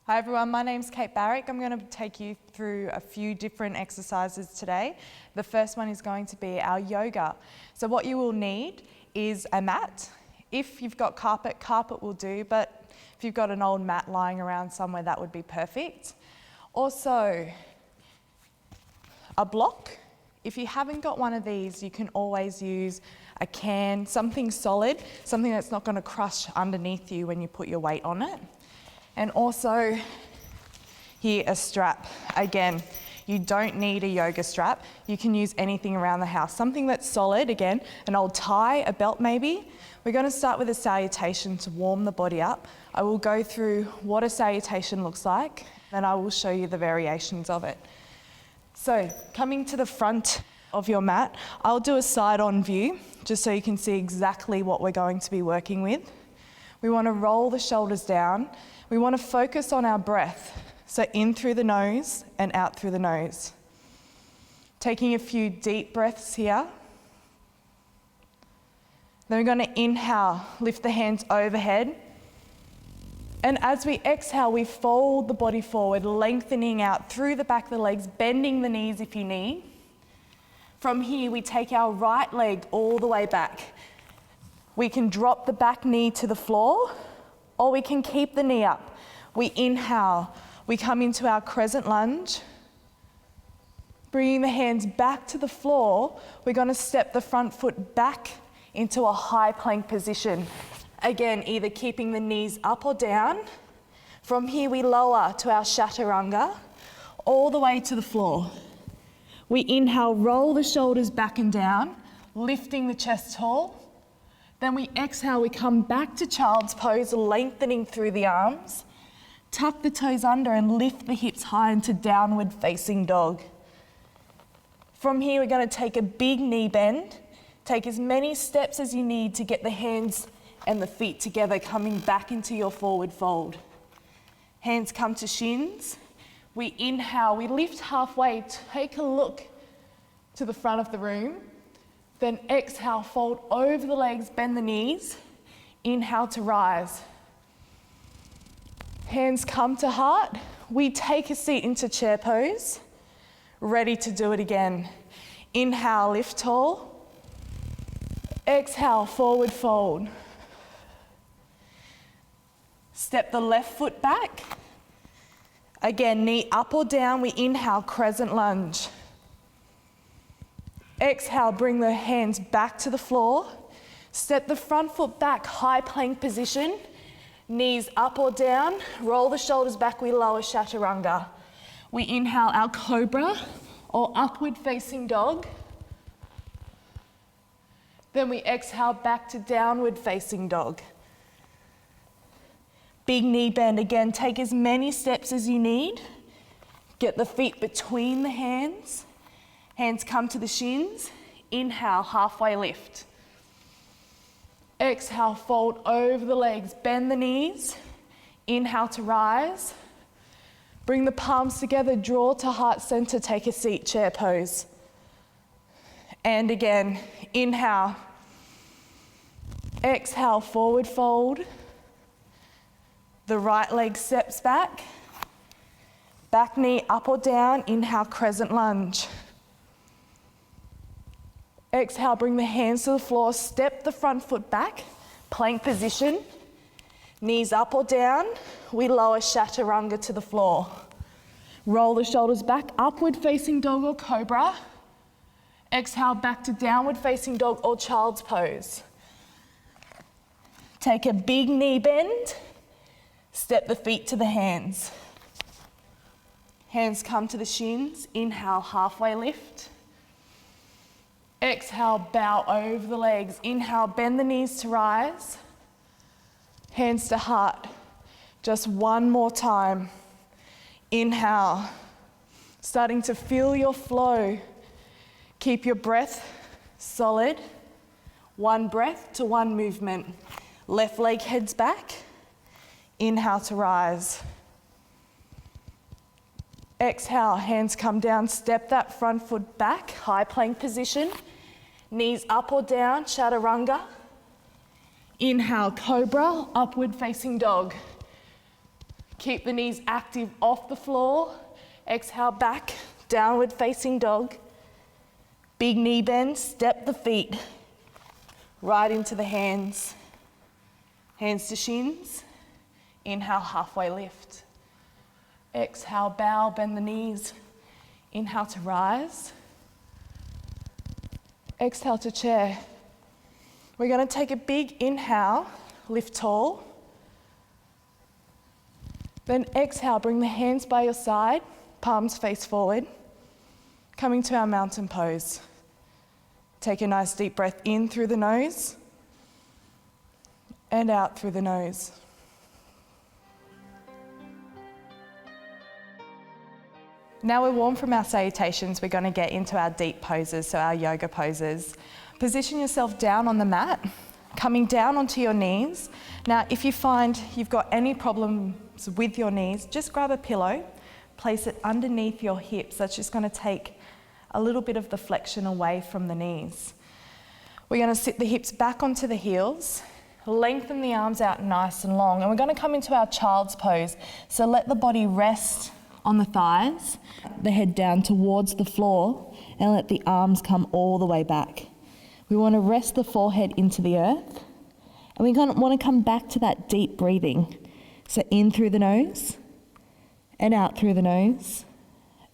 Hi everyone, my name's Kate Baric. I'm going to take you through a few different exercises today. The first one is going to be our yoga. So what you will need is a mat. If you've got carpet will do, but if you've got an old mat lying around somewhere, that would be perfect. Also, a block. If you haven't got one of these, you can always use a can, something solid, something that's not going to crush underneath you when you put your weight on it. And also here, a strap. Again, you don't need a yoga strap. You can use anything around the house. Something that's solid, again, an old tie, a belt maybe. We're going to start with a salutation to warm the body up. I will go through what a salutation looks like, and I will show you the variations of it. So, coming to the front of your mat, I'll do a side-on view, just so you can see exactly what we're going to be working with. We want to roll the shoulders down. We want to focus on our breath, so in through the nose and out through the nose. Taking a few deep breaths here. Then we're going to inhale, lift the hands overhead. And as we exhale, we fold the body forward, lengthening out through the back of the legs, bending the knees if you need. From here, we take our right leg all the way back. We can drop the back knee to the floor, or we can keep the knee up. We inhale, we come into our crescent lunge. Bringing the hands back to the floor, we're going to step the front foot back into a high plank position. Again, either keeping the knees up or down. From here, we lower to our chaturanga, all the way to the floor. We inhale, roll the shoulders back and down, lifting the chest tall. Then we exhale, we come back to child's pose, lengthening through the arms. Tuck the toes under and lift the hips high into downward facing dog. From here, we're going to take a big knee bend. Take as many steps as you need to get the hands and the feet together, coming back into your forward fold. Hands come to shins. We inhale, we lift halfway, take a look to the front of the room. Then exhale, fold over the legs, bend the knees. Inhale to rise. Hands come to heart. We take a seat into chair pose. Ready to do it again. Inhale, lift tall. Exhale, forward fold. Step the left foot back. Again, knee up or down. We inhale, crescent lunge. Exhale, bring the hands back to the floor. Step the front foot back, high plank position. Knees up or down. Roll the shoulders back, we lower chaturanga. We inhale our cobra or upward facing dog. Then we exhale back to downward facing dog. Big knee bend again. Take as many steps as you need. Get the feet between the hands. Hands come to the shins. Inhale, halfway lift. Exhale, fold over the legs, bend the knees. Inhale to rise. Bring the palms together, draw to heart center, take a seat, chair pose. And again, inhale. Exhale, forward fold. The right leg steps back. Back knee up or down, inhale, crescent lunge. Exhale, bring the hands to the floor, step the front foot back, plank position, knees up or down, we lower chaturanga to the floor. Roll the shoulders back, upward facing dog or cobra. Exhale, back to downward facing dog or child's pose. Take a big knee bend, step the feet to the hands. Hands come to the shins, inhale, halfway lift. Exhale, bow over the legs. Inhale, bend the knees to rise. Hands to heart. Just one more time. Inhale. Starting to feel your flow. Keep your breath solid. One breath to one movement. Left leg heads back. Inhale to rise. Exhale, hands come down. Step that front foot back, high plank position. Knees up or down, chaturanga. Inhale, cobra, upward facing dog. Keep the knees active off the floor. Exhale back, downward facing dog. Big knee bend, step the feet right into the hands. Hands to shins. Inhale, halfway lift. Exhale, bow, bend the knees. Inhale to rise. Exhale to chair. We're going to take a big inhale, lift tall. Then exhale, bring the hands by your side, palms face forward. Coming to our mountain pose. Take a nice deep breath in through the nose and out through the nose. Now we're warm from our salutations, we're going to get into our deep poses, so our yoga poses. Position yourself down on the mat, coming down onto your knees. Now, if you find you've got any problems with your knees, just grab a pillow, place it underneath your hips. That's just going to take a little bit of the flexion away from the knees. We're going to sit the hips back onto the heels, lengthen the arms out nice and long, and we're going to come into our child's pose. So let the body rest on the thighs, the head down towards the floor, and let the arms come all the way back. We want to rest the forehead into the earth, and we want to come back to that deep breathing. So in through the nose, and out through the nose,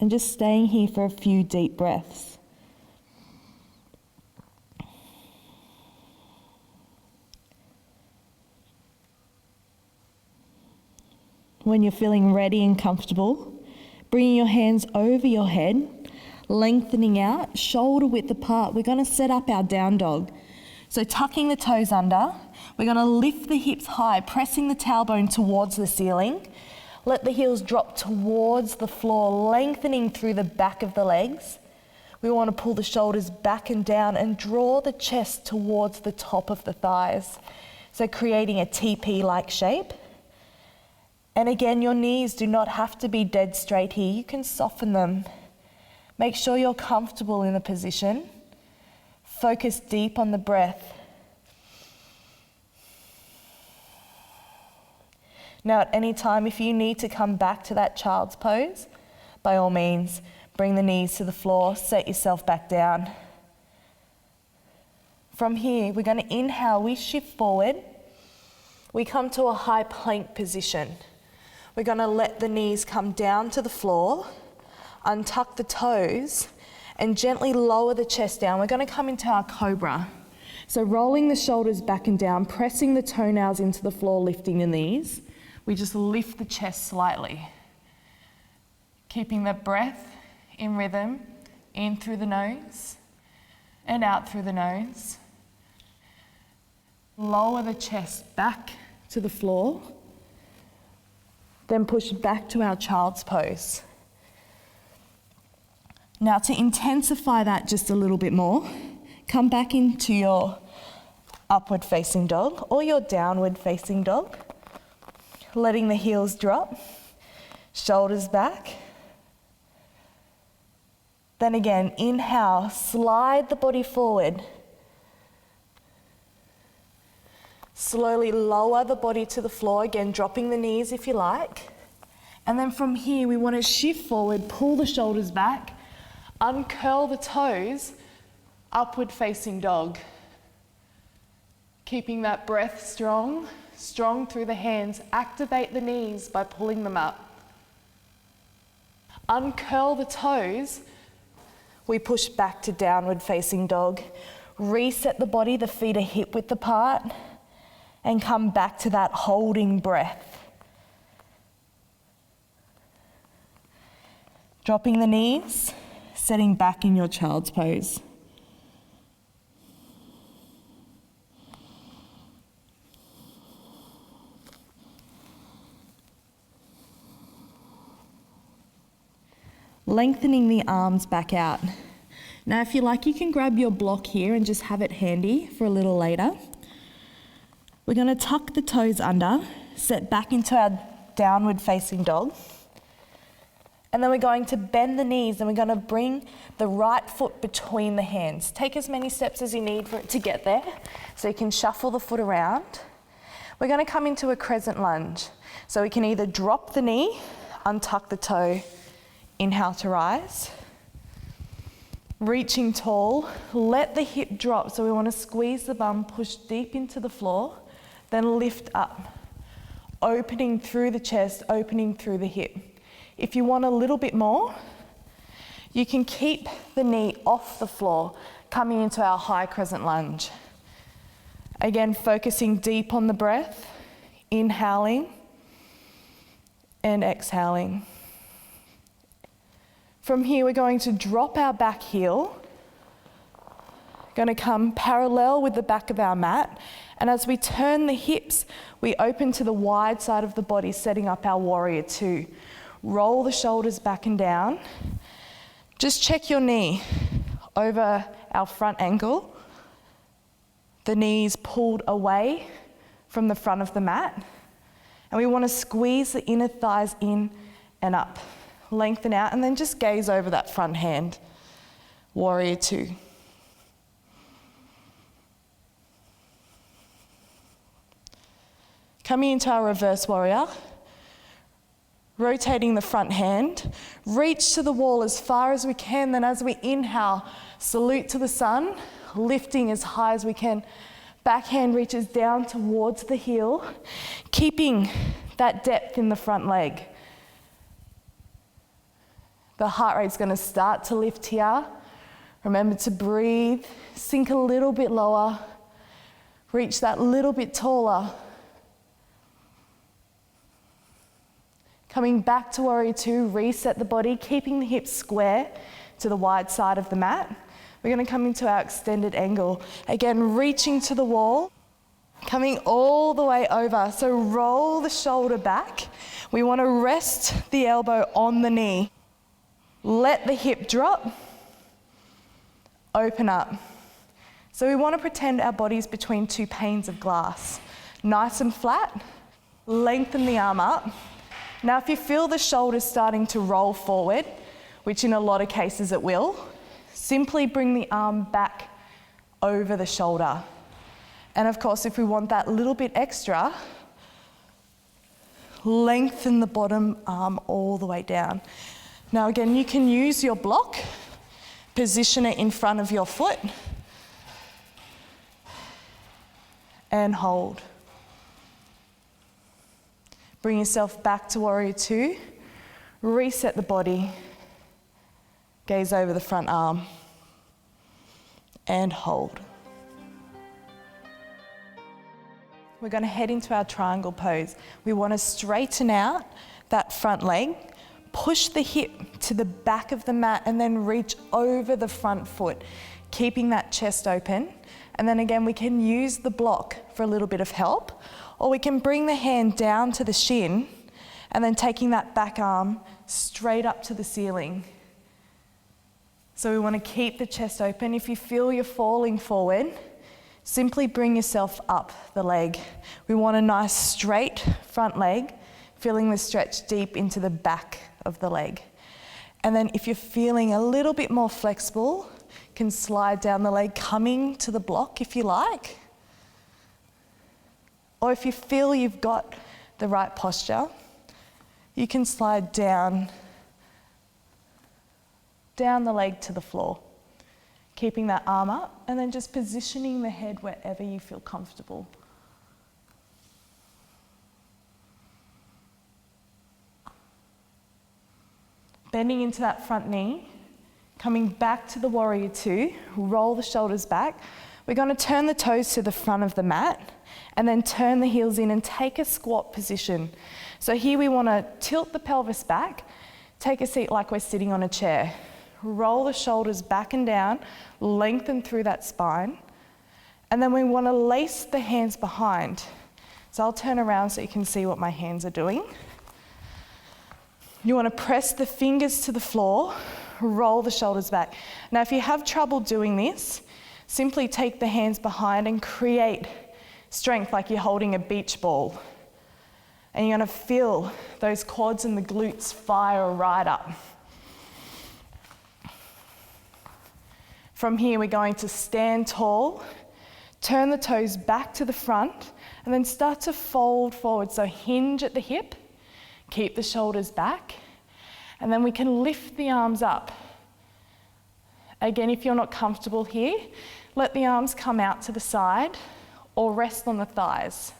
and just staying here for a few deep breaths. When you're feeling ready and comfortable, bringing your hands over your head, lengthening out, shoulder width apart. We're going to set up our down dog. So tucking the toes under, we're going to lift the hips high, pressing the tailbone towards the ceiling. Let the heels drop towards the floor, lengthening through the back of the legs. We want to pull the shoulders back and down and draw the chest towards the top of the thighs. So creating a TP-like shape. And again, your knees do not have to be dead straight here. You can soften them. Make sure you're comfortable in the position. Focus deep on the breath. Now, at any time, if you need to come back to that child's pose, by all means, bring the knees to the floor, set yourself back down. From here, we're going to inhale, we shift forward. We come to a high plank position. We're going to let the knees come down to the floor, untuck the toes, and gently lower the chest down. We're going to come into our cobra. So rolling the shoulders back and down, pressing the toenails into the floor, lifting the knees. We just lift the chest slightly. Keeping the breath in rhythm, in through the nose and out through the nose. Lower the chest back to the floor. Then push back to our child's pose. Now to intensify that just a little bit more, come back into your upward facing dog or your downward facing dog. Letting the heels drop, shoulders back. Then again, inhale, slide the body forward. Slowly lower the body to the floor, again dropping the knees if you like. And then from here we want to shift forward, pull the shoulders back, uncurl the toes, upward facing dog. Keeping that breath strong through the hands. Activate the knees by pulling them up. Uncurl the toes. We push back to downward facing dog. Reset the body, the feet are hip width apart. And come back to that holding breath. Dropping the knees, setting back in your child's pose. Lengthening the arms back out. Now, if you like, you can grab your block here and just have it handy for a little later. We're going to tuck the toes under, set back into our downward facing dog. And then we're going to bend the knees and we're going to bring the right foot between the hands. Take as many steps as you need for it to get there, so you can shuffle the foot around. We're going to come into a crescent lunge. So we can either drop the knee, untuck the toe, inhale to rise. Reaching tall, let the hip drop. So we want to squeeze the bum, push deep into the floor, then lift up. Opening through the chest, opening through the hip. If you want a little bit more, you can keep the knee off the floor, coming into our high crescent lunge. Again, focusing deep on the breath, inhaling and exhaling. From here, we're going to drop our back heel. Going to come parallel with the back of our mat. And as we turn the hips, we open to the wide side of the body, setting up our warrior two. Roll the shoulders back and down. Just check your knee over our front ankle. The knees pulled away from the front of the mat. And we want to squeeze the inner thighs in and up. Lengthen out and then just gaze over that front hand. Warrior two. Coming into our reverse warrior. Rotating the front hand. Reach to the wall as far as we can. Then as we inhale, salute to the sun. Lifting as high as we can. Back hand reaches down towards the heel. Keeping that depth in the front leg. The heart rate's going to start to lift here. Remember to breathe, sink a little bit lower, reach that little bit taller. Coming back to warrior two, reset the body, keeping the hips square to the wide side of the mat. We're going to come into our extended angle. Again, reaching to the wall, coming all the way over. So roll the shoulder back. We want to rest the elbow on the knee. Let the hip drop, open up. So we want to pretend our body's between two panes of glass. Nice and flat, lengthen the arm up. Now if you feel the shoulders starting to roll forward, which in a lot of cases it will, simply bring the arm back over the shoulder. And of course, if we want that little bit extra, lengthen the bottom arm all the way down. Now again, you can use your block, position it in front of your foot, and hold. Bring yourself back to warrior two, reset the body, gaze over the front arm, and hold. We're going to head into our triangle pose. We want to straighten out that front leg, push the hip to the back of the mat and then reach over the front foot, keeping that chest open. And then again, we can use the block for a little bit of help, or we can bring the hand down to the shin and then taking that back arm straight up to the ceiling. So we want to keep the chest open. If you feel you're falling forward, simply bring yourself up the leg. We want a nice straight front leg, feeling the stretch deep into the back of the leg. And then if you're feeling a little bit more flexible, you can slide down the leg, coming to the block if you like. Or if you feel you've got the right posture, you can slide down the leg to the floor, keeping that arm up and then just positioning the head wherever you feel comfortable. Bending into that front knee, coming back to the warrior two, roll the shoulders back. We're going to turn the toes to the front of the mat and then turn the heels in and take a squat position. So here we want to tilt the pelvis back, take a seat like we're sitting on a chair. Roll the shoulders back and down, lengthen through that spine. And then we want to lace the hands behind. So I'll turn around so you can see what my hands are doing. You want to press the fingers to the floor, roll the shoulders back. Now, if you have trouble doing this, simply take the hands behind and create strength like you're holding a beach ball. And you're going to feel those quads and the glutes fire right up. From here, we're going to stand tall, turn the toes back to the front, And then start to fold forward. So hinge at the hip, keep the shoulders back, and then we can lift the arms up. Again, if you're not comfortable here, let the arms come out to the side or rest on the thighs.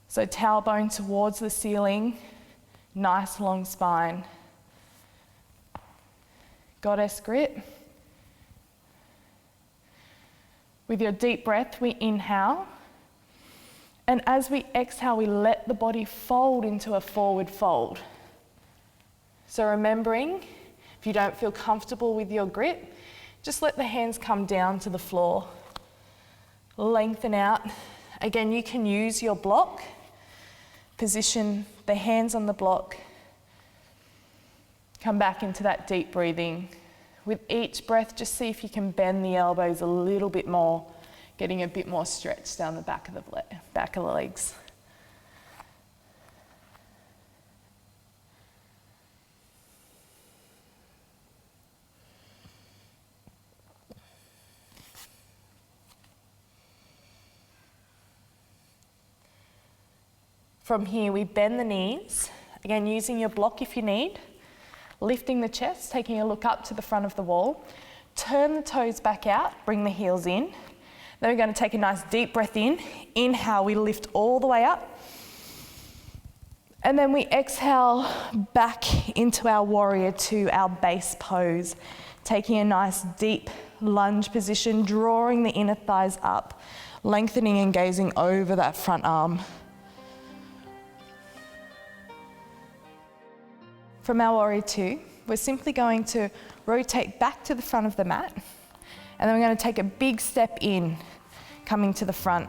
So tailbone towards the ceiling, nice long spine. Goddess grip. With your deep breath, we inhale. And as we exhale, we let the body fold into a forward fold. So remembering, if you don't feel comfortable with your grip, just let the hands come down to the floor. Lengthen out. Again, you can use your block. Position the hands on the block. Come back into that deep breathing. With each breath, just see if you can bend the elbows a little bit more, getting a bit more stretch down the back of the legs. From here, we bend the knees, again using your block if you need, lifting the chest, taking a look up to the front of the wall, turn the toes back out, bring the heels in. Then we're going to take a nice deep breath in. Inhale, we lift all the way up. And then we exhale back into our warrior two, our base pose. Taking a nice deep lunge position, drawing the inner thighs up, lengthening and gazing over that front arm. From our warrior two, we're simply going to rotate back to the front of the mat, and then we're going to take a big step in, coming to the front.